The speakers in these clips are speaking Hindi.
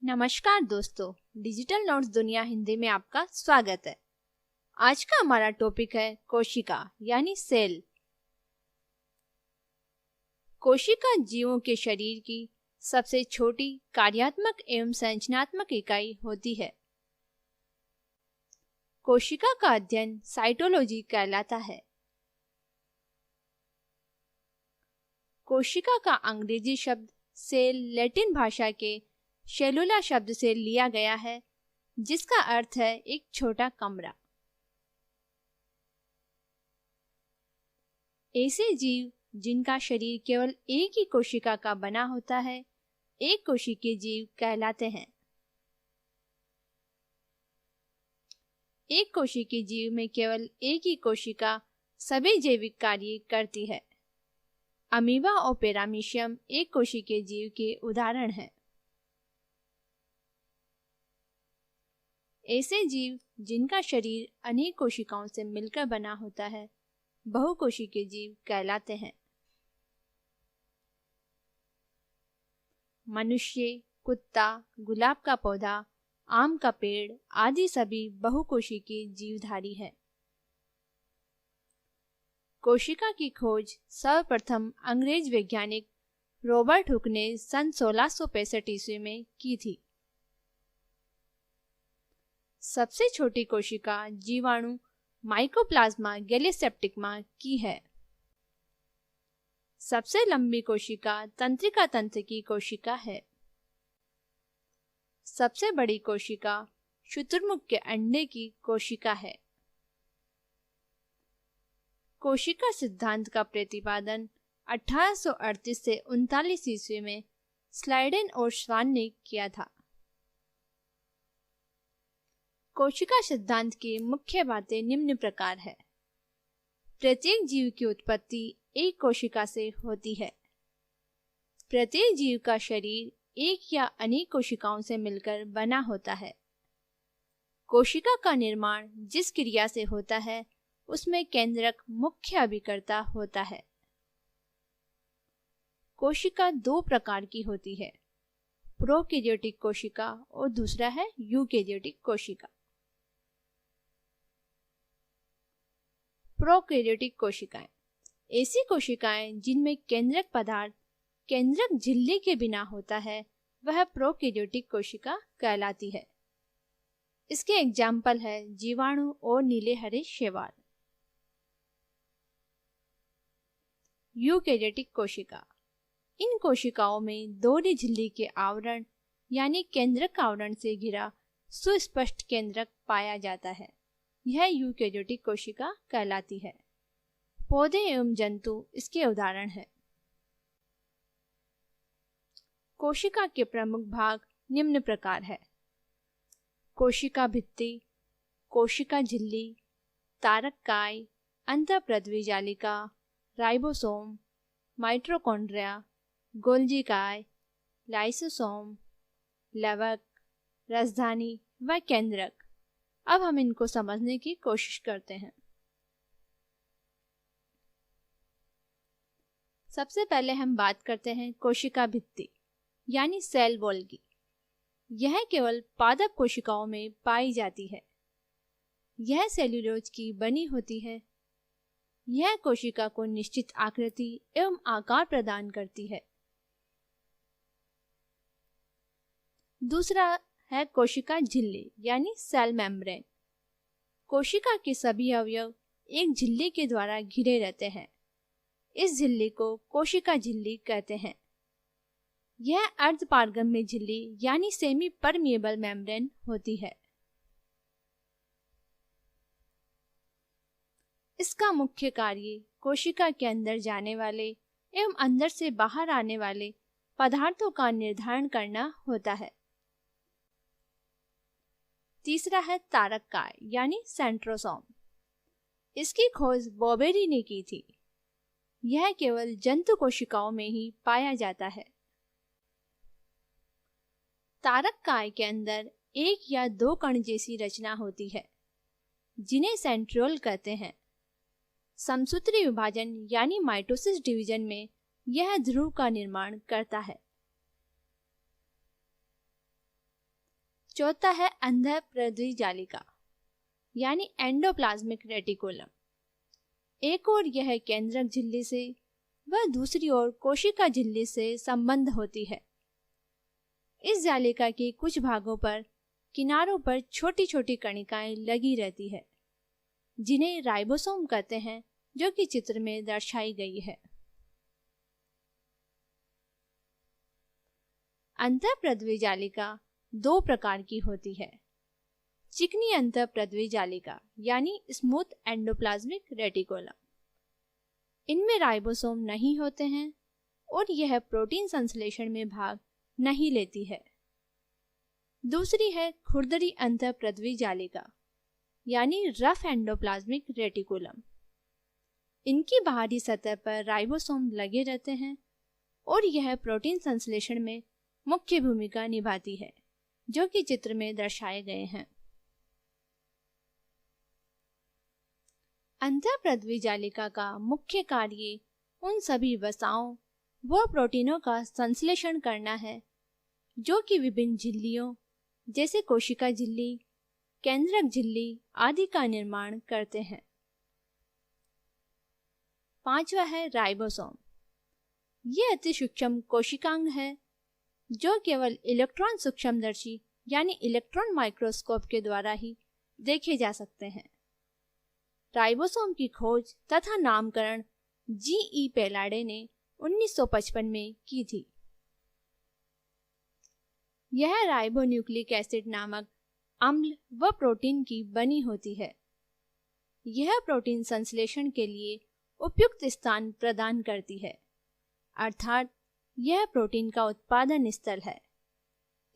नमस्कार दोस्तों, डिजिटल नोट्स दुनिया हिंदी में आपका स्वागत है। आज का हमारा टॉपिक है कोशिका यानी सेल। कोशिका जीवों के शरीर की सबसे छोटी कार्यात्मक एवं संरचनात्मक इकाई होती है। कोशिका का अध्ययन साइटोलॉजी कहलाता है। कोशिका का अंग्रेजी शब्द सेल लैटिन भाषा के सेलुला शब्द से लिया गया है, जिसका अर्थ है एक छोटा कमरा। ऐसे जीव जिनका शरीर केवल एक ही कोशिका का बना होता है, एक कोशिकीय जीव कहलाते हैं। एक कोशिकीय जीव में केवल एक ही कोशिका सभी जैविक कार्य करती है। अमीबा और पैरामीशियम एक कोशिकीय जीव के उदाहरण हैं। ऐसे जीव जिनका शरीर अनेक कोशिकाओं से मिलकर बना होता है, बहुकोशिकीय जीव कहलाते हैं। मनुष्य, कुत्ता, गुलाब का पौधा, आम का पेड़ आदि सभी बहुकोशिकीय जीवधारी हैं। कोशिका की खोज सर्वप्रथम अंग्रेज वैज्ञानिक रॉबर्ट हुक ने सन 1665 ईस्वी में की थी। सबसे छोटी कोशिका जीवाणु माइकोप्लाज्मा गैलिसेप्टिकमा की है। सबसे लंबी कोशिका तंत्रिका तंत्र की कोशिका है। सबसे बड़ी कोशिका शुतुरमुर्ग के अंडे की कोशिका है। कोशिका सिद्धांत का प्रतिपादन 1838 से 39 ईस्वी में स्लाइडेन और श्वान ने किया था। कोशिका सिद्धांत की मुख्य बातें निम्न प्रकार है। प्रत्येक जीव की उत्पत्ति एक कोशिका से होती है। प्रत्येक जीव का शरीर एक या अनेक कोशिकाओं से मिलकर बना होता है। कोशिका का निर्माण जिस क्रिया से होता है, उसमें केंद्रक मुख्य अभिकर्ता होता है। कोशिका दो प्रकार की होती है, प्रोकैरियोटिक कोशिका और दूसरा है यूकैरियोटिक कोशिका। प्रोकैरियोटिक कोशिकाएं ऐसी कोशिकाएं जिनमें केंद्रक पदार्थ केंद्रक झिल्ली के बिना होता है, वह प्रोकैरियोटिक कोशिका कहलाती है। इसके एग्जाम्पल है जीवाणु और नीले हरे शैवाल। यूकैरियोटिक कोशिका इन कोशिकाओं में दोहरी झिल्ली के आवरण यानी केंद्रक आवरण से घिरा सुस्पष्ट केंद्रक पाया जाता है। यह यूकैरियोटिक कोशिका कहलाती है। पौधे एवं जंतु इसके उदाहरण हैं। कोशिका के प्रमुख भाग निम्न प्रकार है: कोशिका भित्ति, कोशिका झिल्ली, तारक काय, अंतःपृथ्वी जालिका, राइबोसोम, माइटोकॉन्ड्रिया, गोल्जी काय, लाइसोसोम, लवक, राजधानी व केंद्रक। अब हम इनको समझने की कोशिश करते हैं। सबसे पहले हम बात करते हैं कोशिका भित्ति यानी सेल वॉल की। यह केवल पादप कोशिकाओं में पाई जाती है। यह सेल्यूलोज की बनी होती है। यह कोशिका को निश्चित आकृति एवं आकार प्रदान करती है। दूसरा है कोशिका झिल्ली यानी सेल मेम्ब्रेन। कोशिका के सभी अवयव एक झिल्ली के द्वारा घिरे रहते हैं। इस झिल्ली को कोशिका झिल्ली कहते हैं। यह अर्धपारगम्य झिल्ली यानी सेमी परमिएबल मेम्ब्रेन होती है। इसका मुख्य कार्य कोशिका के अंदर जाने वाले एवं अंदर से बाहर आने वाले पदार्थों का निर्धारण करना होता है। तीसरा है तारक काय यानी सेंट्रोसोम। इसकी खोज बॉबेरी ने की थी। यह केवल जंतु कोशिकाओं में ही पाया जाता है। तारक काय के अंदर एक या दो कण जैसी रचना होती है, जिन्हें सेंट्रियोल कहते हैं। समसूत्री विभाजन यानी माइटोसिस डिवीजन में यह ध्रुव का निर्माण करता है। चौथा है अंतःप्रद्वी जालिका यानी एंडोप्लाज्मिक रेटिकुलम। एक और यह केंद्रक झिल्ली से व दूसरी ओर कोशिका झिल्ली से संबंध होती है। इस जालिका के कुछ भागों पर किनारों पर छोटी छोटी कणिकाएं लगी रहती है जिन्हें राइबोसोम कहते हैं, जो कि चित्र में दर्शाई गई है। अंतःप्रद्वी जालिका दो प्रकार की होती है। चिकनी अंतःप्रद्वी जालिका यानी स्मूथ एंडोप्लाज्मिक रेटिकुलम। इनमें राइबोसोम नहीं होते हैं और यह प्रोटीन संश्लेषण में भाग नहीं लेती है। दूसरी है खुरदरी अंतःप्रद्वी जालिका यानी रफ एंडोप्लाज्मिक रेटिकुलम। इनकी बाहरी सतह पर राइबोसोम लगे रहते हैं और यह प्रोटीन संश्लेषण में मुख्य भूमिका निभाती है, जो कि चित्र में दर्शाए गए हैं। अंतःप्रद्वी जालिका का मुख्य कार्य उन सभी वसाओं व प्रोटीनों का संश्लेषण करना है जो कि विभिन्न झिल्लियों जैसे कोशिका झिल्ली, केंद्रक झिल्ली आदि का निर्माण करते हैं। पांचवा है राइबोसोम। ये अति सूक्ष्म कोशिकांग है जो केवल इलेक्ट्रॉन सूक्ष्मदर्शी यानी इलेक्ट्रॉन माइक्रोस्कोप के द्वारा ही देखे जा सकते हैं। राइबोसोम की खोज तथा नामकरण जी.ई. पेलाडे ने 1955 में की थी। यह राइबोन्यूक्लिक एसिड नामक अम्ल व प्रोटीन की बनी होती है। यह प्रोटीन संश्लेषण के लिए उपयुक्त स्थान प्रदान करती है, अर्थात यह प्रोटीन का उत्पादन स्थल है,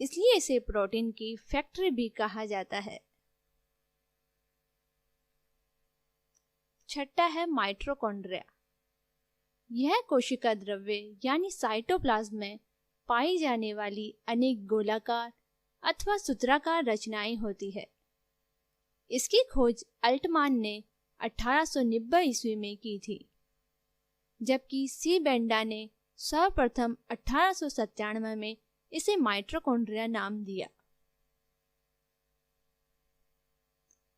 इसलिए इसे प्रोटीन की फैक्ट्री भी कहा जाता है। छठा है माइटोकॉन्ड्रिया। यह कोशिका द्रव्य यानी साइटोप्लाज्म में पाई जाने वाली अनेक गोलाकार अथवा सूत्राकार रचनाएं होती है। इसकी खोज अल्टमान ने 1890 ईस्वी में की थी, जबकि सी बेंडा ने सर्वप्रथम 1897 में इसे माइटोकॉन्ड्रिया नाम दिया।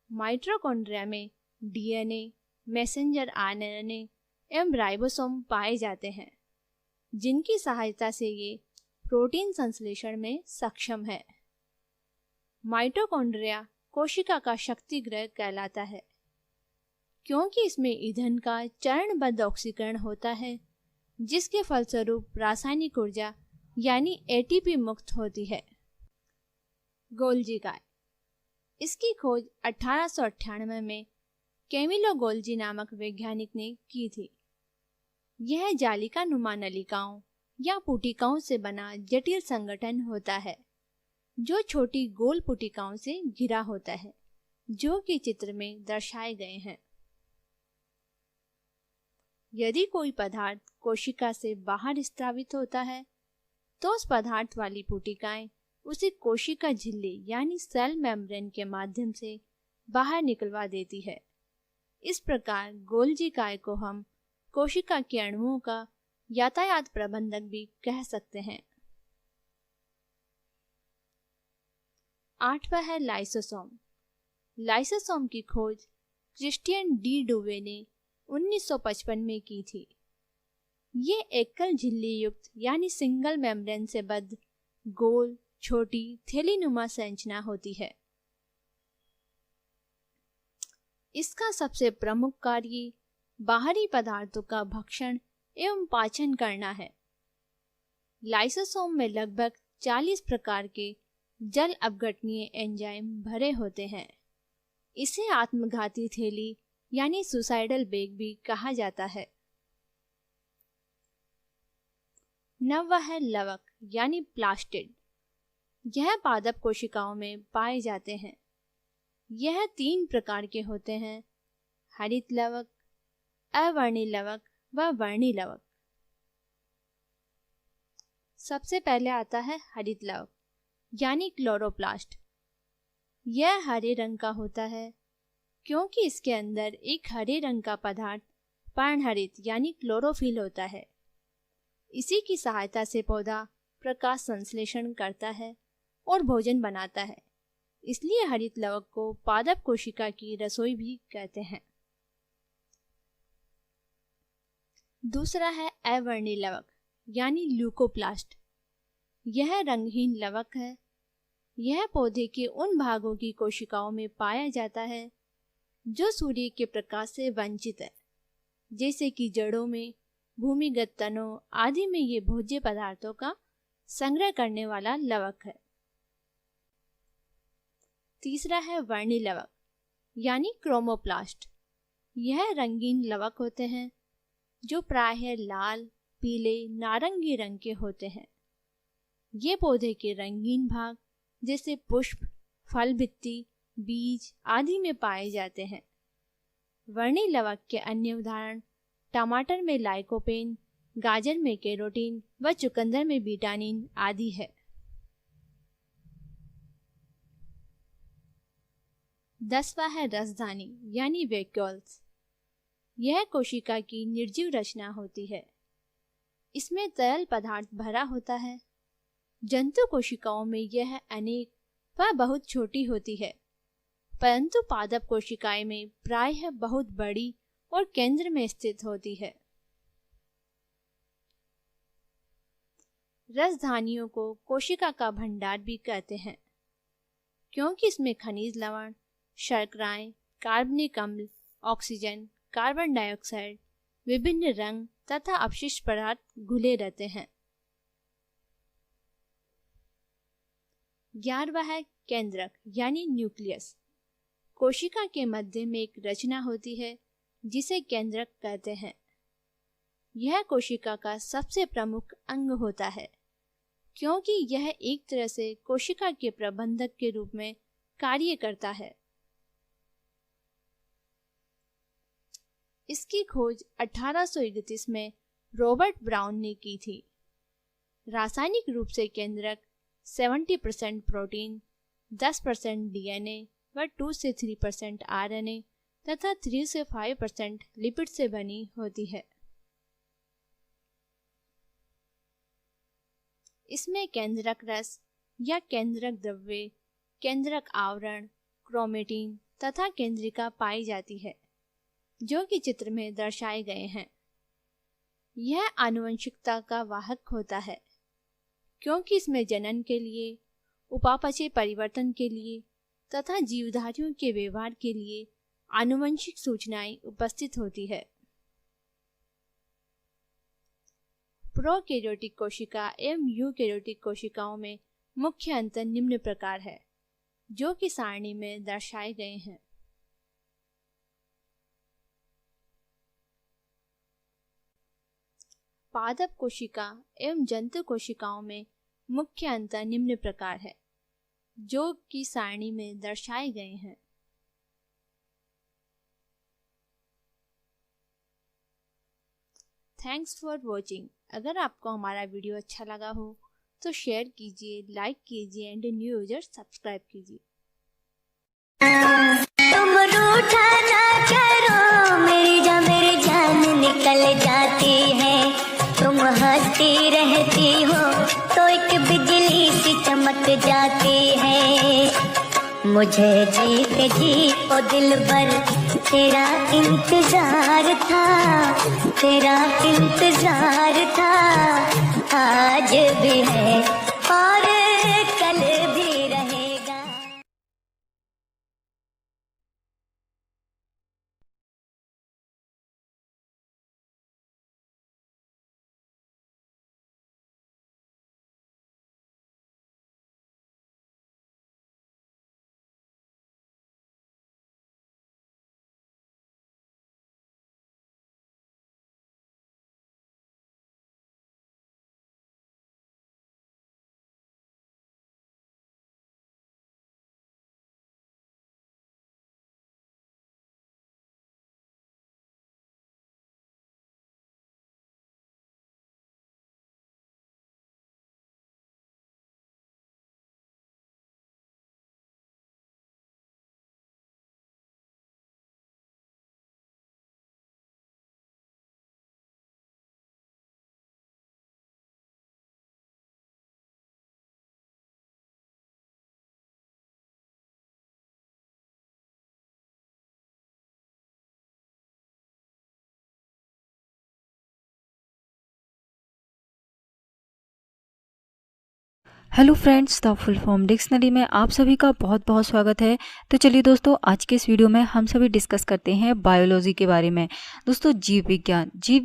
माइटोकॉन्ड्रिया में डीएनए, मैसेंजर आरएनए एवं राइबोसोम पाए जाते हैं, जिनकी सहायता से ये प्रोटीन संश्लेषण में सक्षम है। माइटोकॉन्ड्रिया कोशिका का शक्ति गृह कहलाता है, क्योंकि इसमें ईंधन का चरणबद्ध ऑक्सीकरण होता है, जिसके फलस्वरूप रासायनिक ऊर्जा यानी एटीपी मुक्त होती है। गोल्जी काय। इसकी खोज 1898 में कैमिलो गोल्जी नामक वैज्ञानिक ने की थी। यह जालिका नुमा नलिकाओं या पुटिकाओं से बना जटिल संगठन होता है, जो छोटी गोल पुटिकाओं से घिरा होता है, जो कि चित्र में दर्शाए गए हैं। यदि कोई पदार्थ कोशिका से बाहर स्रावित होता है, तो उस पदार्थ वाली पुटिकाएं उसे कोशिका झिल्ली यानी सेल मेम्ब्रेन के माध्यम से बाहर निकलवा देती है। इस प्रकार गोल्जी काय को हम कोशिका के अणुओं का यातायात प्रबंधक भी कह सकते हैं। आठवां है लाइसोसोम। लाइसोसोम की खोज क्रिस्टियन डी डुवे ने 1955 में की थी। ये एकल झिल्ली युक्त यानी सिंगल मेम्ब्रेन से बद्ध गोल छोटी थैलीनुमा संरचना होती है। इसका सबसे प्रमुख कार्य बाहरी पदार्थों का भक्षण एवं पाचन करना है। लाइसोसोम में लगभग 40 प्रकार के जल अपघटनीय एंजाइम भरे होते हैं। इसे आत्मघाती थैली यानी सुसाइडल बैग भी कहा जाता है। नौवां है लवक यानी प्लास्टिड। यह पादप कोशिकाओं में पाए जाते हैं। यह 3 प्रकार के होते हैं: हरित लवक, अवर्णी लवक व वर्णी लवक। सबसे पहले आता है हरित लवक यानी क्लोरोप्लास्ट। यह हरे रंग का होता है क्योंकि इसके अंदर एक हरे रंग का पदार्थ पर्णहरित यानी क्लोरोफिल होता है। इसी की सहायता से पौधा प्रकाश संश्लेषण करता है और भोजन बनाता है, इसलिए हरित लवक को पादप कोशिका की रसोई भी कहते हैं। दूसरा है अवर्णी लवक यानी ल्यूकोप्लास्ट। यह रंगहीन लवक है। यह पौधे के उन भागों की कोशिकाओं में पाया जाता है जो सूर्य के प्रकाश से वंचित है, जैसे कि जड़ों में, भूमिगत तनों आदि में ये भोज्य पदार्थों का संग्रह करने वाला लवक है। तीसरा है वर्णी लवक यानी क्रोमोप्लास्ट। यह रंगीन लवक होते हैं जो प्रायः लाल, पीले, नारंगी रंग के होते हैं। ये पौधे के रंगीन भाग जैसे पुष्प, फल भित्ति, बीज आदि में पाए जाते हैं। वर्णी लवक के अन्य उदाहरण टमाटर में लाइकोपेन, गाजर में कैरोटीन व चुकंदर में बीटानिन आदि है। दसवां है रसधानी यानी वैक्यूल्स। यह कोशिका की निर्जीव रचना होती है। इसमें तरल पदार्थ भरा होता है। जंतु कोशिकाओं में यह अनेक व बहुत छोटी होती है, परंतु पादप कोशिकाएं में प्रायः बहुत बड़ी और केंद्र में स्थित होती है। रसधानियों को कोशिका का भंडार भी कहते हैं, क्योंकि इसमें खनिज लवण, शर्कराएं, कार्बनिक अम्ल, ऑक्सीजन, कार्बन डाइऑक्साइड, विभिन्न रंग तथा अपशिष्ट पदार्थ घुले रहते हैं। 11वां है केंद्रक यानी न्यूक्लियस। कोशिका के मध्य में एक रचना होती है जिसे केंद्रक कहते हैं। यह कोशिका का सबसे प्रमुख अंग होता है, क्योंकि यह एक तरह से कोशिका के प्रबंधक के रूप में कार्य करता है। इसकी खोज 1831 में रॉबर्ट ब्राउन ने की थी। रासायनिक रूप से केंद्रक 70% प्रोटीन, 10% डीएनए व 2 से 3% आरएनए तथा 3 से 5% लिपिड से बनी होती है। इसमें केंद्रक रस या केंद्रक द्रव्य, केंद्रक आवरण, क्रोमेटिन तथा केंद्रिका पाई जाती है, जो कि चित्र में दर्शाए गए हैं। यह आनुवंशिकता का वाहक होता है, क्योंकि इसमें जनन के लिए, उपापचय परिवर्तन के लिए तथा जीवधारियों के व्यवहार के लिए आनुवंशिक सूचनाएं उपस्थित होती है। प्रोकैरियोटिक कोशिका एवं यूकैरियोटिक कोशिकाओं में मुख्य अंतर निम्न प्रकार है, जो कि सारणी में दर्शाए गए हैं। पादप कोशिका एवं जंतु कोशिकाओं में मुख्य अंतर निम्न प्रकार है, जो कि सारणी में दर्शाए गए हैं। Thanks for watching. अगर आपको हमारा वीडियो अच्छा लगा हो तो शेयर कीजिए, लाइक कीजिए एंड न्यू यूजर सब्सक्राइब कीजिए। तुम रूठा ना करो, मेरी जान निकल जाती है। तुम हंसती रहती हो तो एक बिजली सी चमक जाती है। मुझे जीते जी ओ दिलबर तेरा इंतजार था, तेरा इंतजार था, आज भी है और कल भी रहेगा। Hello friends, the full form dictionary में आप सभी का बहुत बहुत स्वागत है। तो चलिए दोस्तों, आज के इस वीडियो में हम सभी डिस्कस करते हैं बायोलॉजी के बारे में। दोस्तों, जीव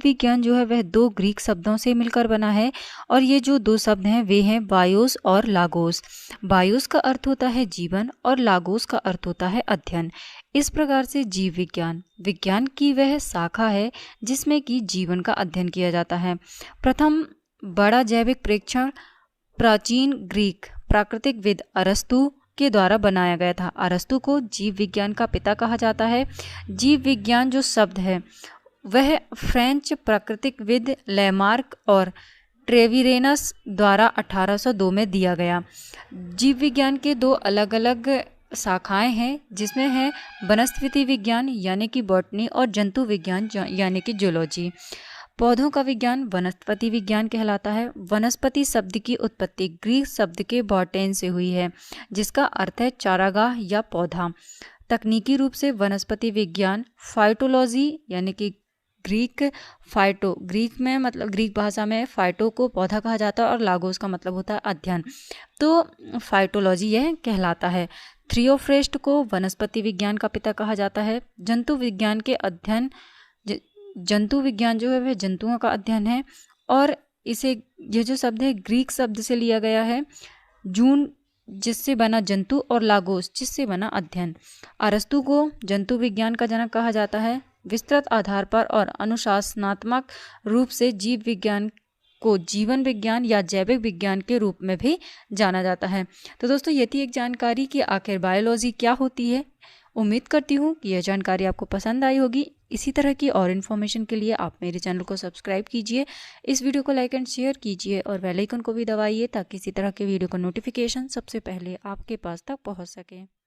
विज्ञान जो है वह दो ग्रीक शब्दों से मिलकर बना है और ये जो दो शब्द हैं वे हैं बायोस और लागोस। बायोस का अर्थ होता है जीवन और लागोस का अर्थ होता है अध्ययन। इस प्रकार से जीव विज्ञान की वह शाखा है जिसमें कि जीवन का अध्ययन किया जाता है। प्रथम बड़ा जैविक प्रेक्षण प्राचीन ग्रीक प्राकृतिकविद अरस्तु के द्वारा बनाया गया था। अरस्तु को जीव विज्ञान का पिता कहा जाता है। जीव विज्ञान जो शब्द है वह फ्रेंच प्राकृतिकविद लेमार्क और ट्रेविरेनस द्वारा 1802 में दिया गया। जीव विज्ञान के दो अलग अलग शाखाएं हैं जिसमें है वनस्पति विज्ञान यानी कि बॉटनी और जंतु विज्ञान यानी कि जूलॉजी। पौधों का विज्ञान वनस्पति विज्ञान कहलाता है। वनस्पति शब्द की उत्पत्ति ग्रीक शब्द के बॉटेन से हुई है जिसका अर्थ है चारागाह या पौधा। तकनीकी रूप से वनस्पति विज्ञान फाइटोलॉजी यानी कि ग्रीक भाषा में फाइटो को पौधा कहा जाता है और लागोस का मतलब होता है अध्ययन, तो फाइटोलॉजी यह कहलाता है। थियोफ्रेस्ट को वनस्पति विज्ञान का पिता कहा जाता है। जंतु विज्ञान जो है वह जंतुओं का अध्ययन है और ये जो शब्द है ग्रीक शब्द से लिया गया है, जून जिससे बना जंतु और लागोस जिससे बना अध्ययन। अरस्तु को जंतु विज्ञान का जनक कहा जाता है। विस्तृत आधार पर और अनुशासनात्मक रूप से जीव विज्ञान को जीवन विज्ञान या जैविक विज्ञान के रूप में भी जाना जाता है। तो दोस्तों, ये थी एक जानकारी कि आखिर बायोलॉजी क्या होती है। उम्मीद करती हूँ कि यह जानकारी आपको पसंद आई होगी। इसी तरह की और इन्फॉर्मेशन के लिए आप मेरे चैनल को सब्सक्राइब कीजिए, इस वीडियो को लाइक एंड शेयर कीजिए और बेल आइकन को भी दबाइए ताकि इसी तरह के वीडियो का नोटिफिकेशन सबसे पहले आपके पास तक पहुँच सके।